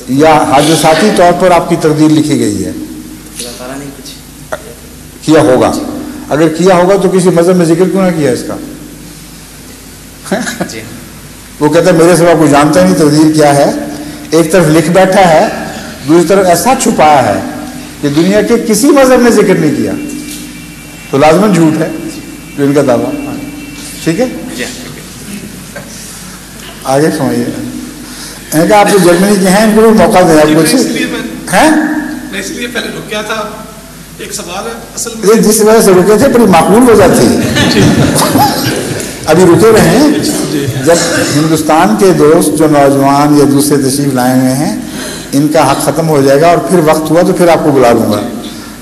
یا حادثاتی طور پر آپ کی تقدیر لکھی گئی ہے؟ اللہ تعالیٰ نے کچھ کیا ہوگا. اگر کیا ہوگا تو کسی مذہب میں ذکر کیوں نہ کیا اس کا؟ جی وہ کہتا ہے میرے سوا کوئی جانتا نہیں تقدیر کیا ہے. ایک طرف لکھ بیٹھا ہے, دوسری طرف ایسا چھپایا ہے کہ دنیا کے کسی مذہب نے ذکر نہیں کیا, تو لازماً جھوٹ ہے جو ان کا دعویٰ. ٹھیک ہے, آگے سمجھیے. کہ آپ جو جرمنی کے ہیں ان کو موقع دیں. آپ کچھ ہیں میں اس لیے پہلے رک گیا تھا, ایک سوال ہے اصل میں جس وجہ سے رکے تھے بڑی معقول وجہ تھی. ابھی رکے رہے ہیں. جب ہندوستان کے دوست جو نوجوان یا دوسرے تشریف لائے ہوئے ہیں ان کا حق ختم ہو جائے گا اور پھر وقت ہوا تو پھر آپ کو بلا لوں گا,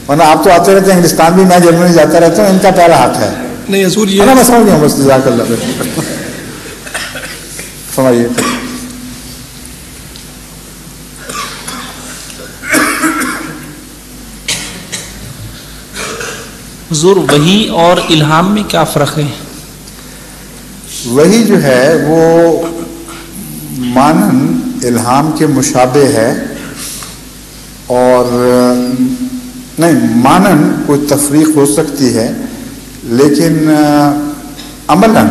ورنہ آپ تو آتے رہتے ہیں ہندوستان بھی, میں جرمنی جاتا رہتا ہوں. ان کا پہلا حق ہے. نہیں حضور یہ میں سمجھ گیا بس. جزاک اللہ. سمجھیے. حضور وحی اور الہام میں کیا فرق ہے؟ وحی جو ہے وہ مانن الہام کے مشابہ ہے, اور نہیں مانن کوئی تفریق ہو سکتی ہے لیکن عملاً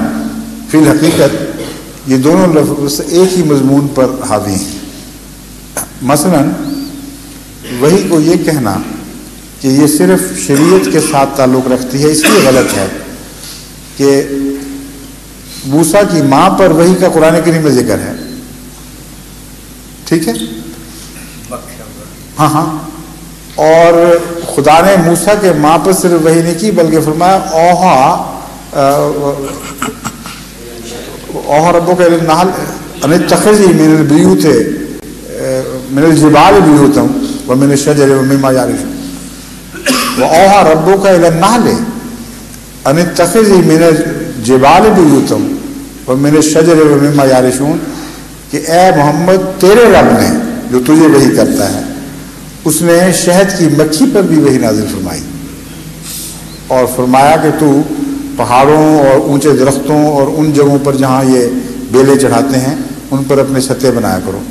فی الحقیقت یہ دونوں لفظ ایک ہی مضمون پر حاوی ہیں. مثلاً وحی کو یہ کہنا کہ یہ صرف شریعت کے ساتھ تعلق رکھتی ہے, اس لیے غلط ہے کہ موسیٰ کی ماں پر وحی کا قرآن کریم میں ذکر ہے. ٹھیک ہے, ہاں ہاں. اور خدا نے موسیٰ کے ماں پر صرف وحی نہیں کی بلکہ فرمایا اوہا ربک الی النحل ان اتخذی من البیوت من الجبال بیوتا ومن الشجر ومما یعرشون. وأوحى ربك إلى النحل أن اتخذي من الجبال بيوتا ومن الشجر ومما يعرشون, کہ اے محمد تیرے رب نے جو تجھے وحی کرتا ہے اس نے شہد کی مکھی پر بھی وحی نازل فرمائی اور فرمایا کہ تو پہاڑوں اور اونچے درختوں اور ان جگہوں پر جہاں یہ بیلے چڑھاتے ہیں ان پر اپنے چھتیں بنایا کرو.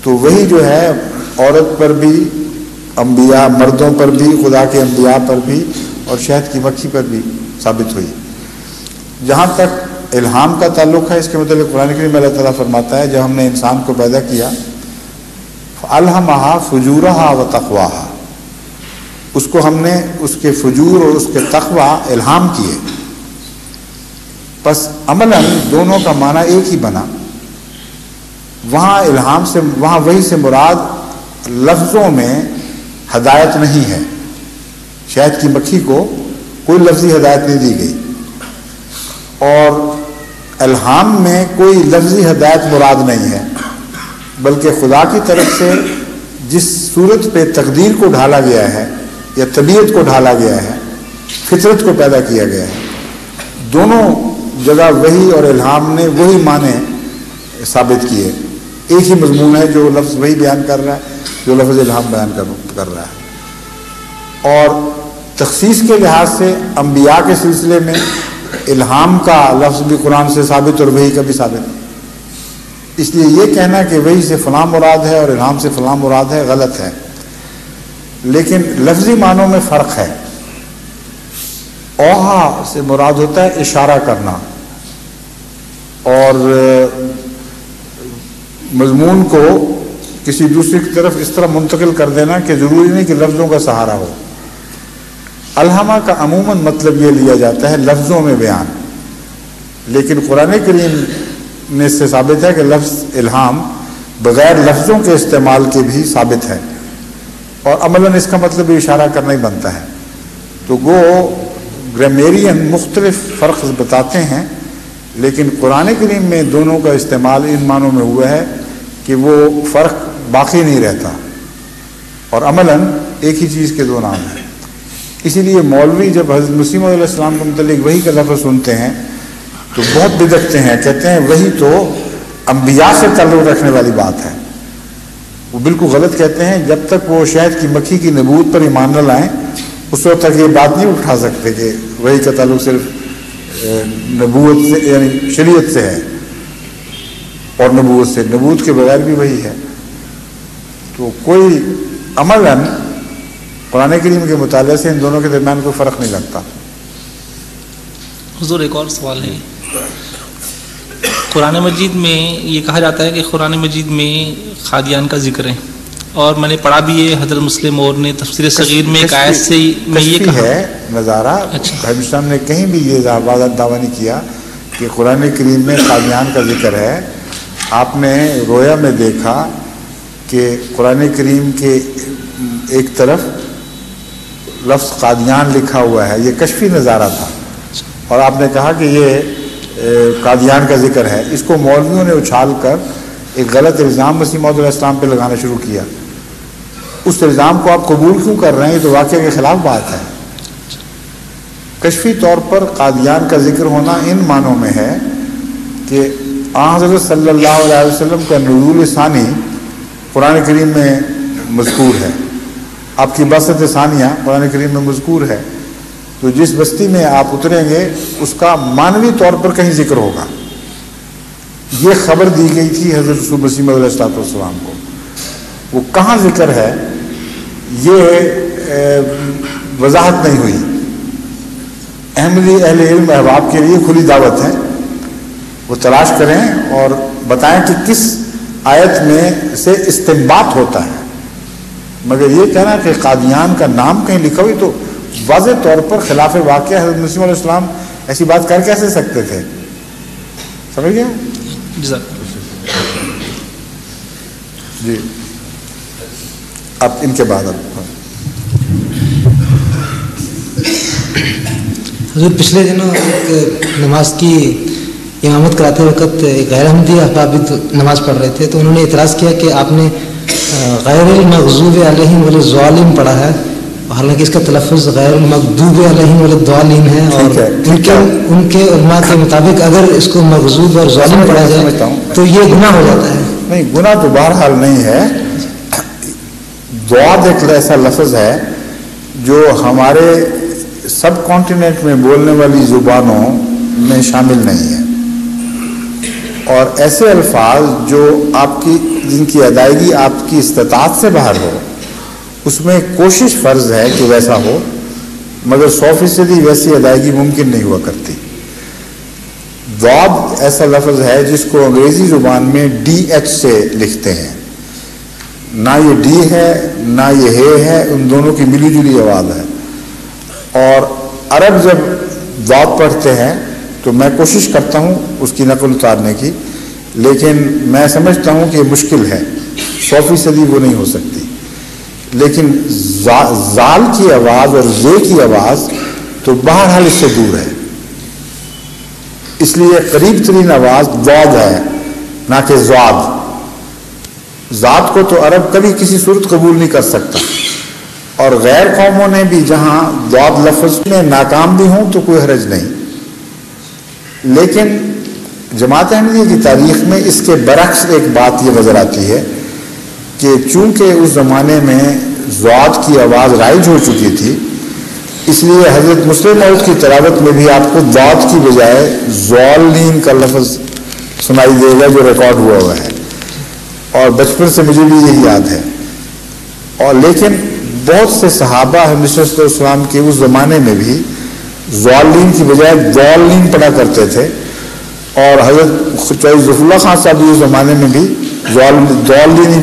تو وہی جو ہے عورت پر بھی, انبیاء مردوں پر بھی, خدا کے انبیاء پر بھی اور شہد کی مکھی پر بھی ثابت ہوئی. جہاں تک الہام کا تعلق ہے اس کے متعلق قرآن کریم میں اللہ تعالیٰ فرماتا ہے جب ہم نے انسان کو پیدا کیا فَأَلْهَمَهَا فُجُورَهَا وَتَقْوَاهَا, اس کو ہم نے اس کے فجور اور اس کے تقوی الہام کیے. بس عملاً دونوں کا معنی ایک ہی بنا. وہاں الہام سے, وہاں وحی سے مراد لفظوں میں ہدایت نہیں ہے. شہد کی مکھی کو کوئی لفظی ہدایت نہیں دی گئی, اور الہام میں کوئی لفظی ہدایت مراد نہیں ہے, بلکہ خدا کی طرف سے جس صورت پہ تقدیر کو ڈھالا گیا ہے یا طبیعت کو ڈھالا گیا ہے, فطرت کو پیدا کیا گیا ہے, دونوں جگہ وحی اور الہام نے وہی معنی ثابت کیے. ایک ہی مضمون ہے جو لفظ وحی بیان کر رہا ہے, جو لفظ الہام بیان کر رہا ہے. اور تخصیص کے لحاظ سے انبیاء کے سلسلے میں الہام کا لفظ بھی قرآن سے ثابت اور وحی کا بھی ثابت ہے. اس لیے یہ کہنا کہ وحی سے فلاں مراد ہے اور الہام سے فلاں مراد ہے غلط ہے, لیکن لفظی معنوں میں فرق ہے. اوہا سے مراد ہوتا ہے اشارہ کرنا, اور مضمون کو کسی دوسری کی طرف اس طرح منتقل کر دینا کہ ضروری نہیں کہ لفظوں کا سہارا ہو. الہامہ کا عموماً مطلب یہ لیا جاتا ہے لفظوں میں بیان, لیکن قرآن کریم میں اس سے ثابت ہے کہ لفظ الہام بغیر لفظوں کے استعمال کے بھی ثابت ہے, اور عملاً اس کا مطلب اشارہ کرنا ہی بنتا ہے. تو وہ گرامیرین مختلف فرق بتاتے ہیں, لیکن قرآن کریم میں دونوں کا استعمال ان معنوں میں ہوا ہے کہ وہ فرق باقی نہیں رہتا, اور عملاً ایک ہی چیز کے دو نام ہیں. اسی لیے مولوی جب حضرت مسیح علیہ السلام کے متعلق وحی کا لفظ سنتے ہیں تو بہت بدعتیں ہیں, کہتے ہیں وحی تو انبیاء سے تعلق رکھنے والی بات ہے. وہ بالکل غلط کہتے ہیں. جب تک وہ شہد کی مکھی کی نبوت پر ایمان نہ لائیں اس وقت تک یہ بات نہیں اٹھا سکتے کہ وحی کا تعلق صرف نبوت سے یعنی شریعت سے ہے اور نبوت سے. نبوت کے بغیر بھی وحی ہے. تو کوئی عملاً قرآن کریم کے مطالعے سے ان دونوں کے درمیان کوئی فرق نہیں لگتا. حضور ایک اور سوال ہے. قرآن مجید میں یہ کہا جاتا ہے کہ قرآن مجید میں قادیان کا ذکر ہے، اور میں نے پڑھا بھی ہے حضرت مسلم اور نے تفسیر صغیر میں ایک آیت سے میں یہ کہا ہے نظارہ. اسلام نے کہیں بھی یہ دعویٰ نہیں کیا کہ قرآن کریم میں قادیان کا ذکر ہے. آپ نے رویا میں دیکھا کہ قرآن کریم کے ایک طرف لفظ قادیان لکھا ہوا ہے، یہ کشفی نظارہ تھا، اور آپ نے کہا کہ یہ قادیان کا ذکر ہے. اس کو مولویوں نے اچھال کر ایک غلط الزام مسیح موعود علیہ السلام پہ لگانا شروع کیا. اس الزام کو آپ قبول کیوں کر رہے ہیں؟ یہ تو واقعہ کے خلاف بات ہے. کشفی طور پر قادیان کا ذکر ہونا ان معنوں میں ہے کہ حضرت صلی اللہ علیہ وسلم کا نزول ثانی قرآن کریم میں مذکور ہے، آپ کی بسط ثانیہ قرآن کریم میں مذکور ہے. تو جس بستی میں آپ اتریں گے اس کا معنوی طور پر کہیں ذکر ہوگا. یہ خبر دی گئی تھی حضرت رسول مسیح علیہ السلام کو. وہ کہاں ذکر ہے یہ وضاحت نہیں ہوئی. احمدی اہل علم احباب کے لیے کھلی دعوت ہے، وہ تلاش کریں اور بتائیں کہ کس آیت میں سے استنباط ہوتا ہے. مگر یہ کہنا کہ قادیان کا نام کہیں لکھا ہوئی تو واضح طور پر خلاف واقعہ. حضرت مسیح علیہ السلام ایسی بات کر کیسے سکتے تھے؟ سمجھ گئے؟ جی اب ان کے بعد حضور پچھلے دنوں ایک نماز کی امامت کراتے وقت غیر احمدی احباب بھی نماز پڑھ رہے تھے، تو انہوں نے اعتراض کیا کہ آپ نے غیر المغضوب علیہم والضالین پڑھا ہے، حالانکہ اس کا تلفظ غیر المغضوب علیہم والضالین ہے، اور ان کے علماء کے مطابق اگر اس کو مغضوب اور ظالم پڑھا جائے تو یہ گناہ ہو جاتا ہے. نہیں، گناہ تو بہرحال نہیں ہے. ضاد ایک ایسا لفظ ہے جو ہمارے سب کانٹیننٹ میں بولنے والی زبانوں میں شامل نہیں ہے، اور ایسے الفاظ جو آپ کی جن کی ادائیگی آپ کی استطاعت سے باہر ہو اس میں کوشش فرض ہے کہ ویسا ہو، مگر 100% ویسی ادائیگی ممکن نہیں ہوا کرتی. ضاد ایسا لفظ ہے جس کو انگریزی زبان میں DH سے لکھتے ہیں. نہ یہ ڈی ہے نہ یہ ہے، ان دونوں کی ملی جلی آواز ہے. اور عرب جب ضاد پڑھتے ہیں تو میں کوشش کرتا ہوں اس کی نقل اتارنے کی، لیکن میں سمجھتا ہوں کہ یہ مشکل ہے، 100% وہ نہیں ہو سکتی. لیکن زال کی آواز اور زے کی آواز تو بہرحال اس سے دور ہے، اس لیے قریب ترین آواز ضاد ہے نہ کہ ضاد. ذات کو تو عرب کبھی کسی صورت قبول نہیں کر سکتا، اور غیر قوموں نے بھی جہاں ضاد لفظ میں ناکام بھی ہوں تو کوئی حرج نہیں. لیکن جماعت احمدیہ کی تاریخ میں اس کے برعکس ایک بات یہ نظر آتی ہے کہ چونکہ اس زمانے میں ضاد کی آواز رائج ہو چکی تھی، اس لیے حضرت مسلم موعود کی تلاوت میں بھی آپ کو ضاد کی بجائے ضالین کا لفظ سنائی دے گا جو ریکارڈ ہوا ہے، اور بچپن سے مجھے بھی یہی یاد ہے. اور لیکن بہت سے صحابہ حضرت صلی اللہ علیہ وسلم کے اس زمانے میں بھی ضالین کی بجائے ضالین پڑھا کرتے تھے، اور حضرت ظفر اللہ خان صاحب اس زمانے میں بھی ضالین ہی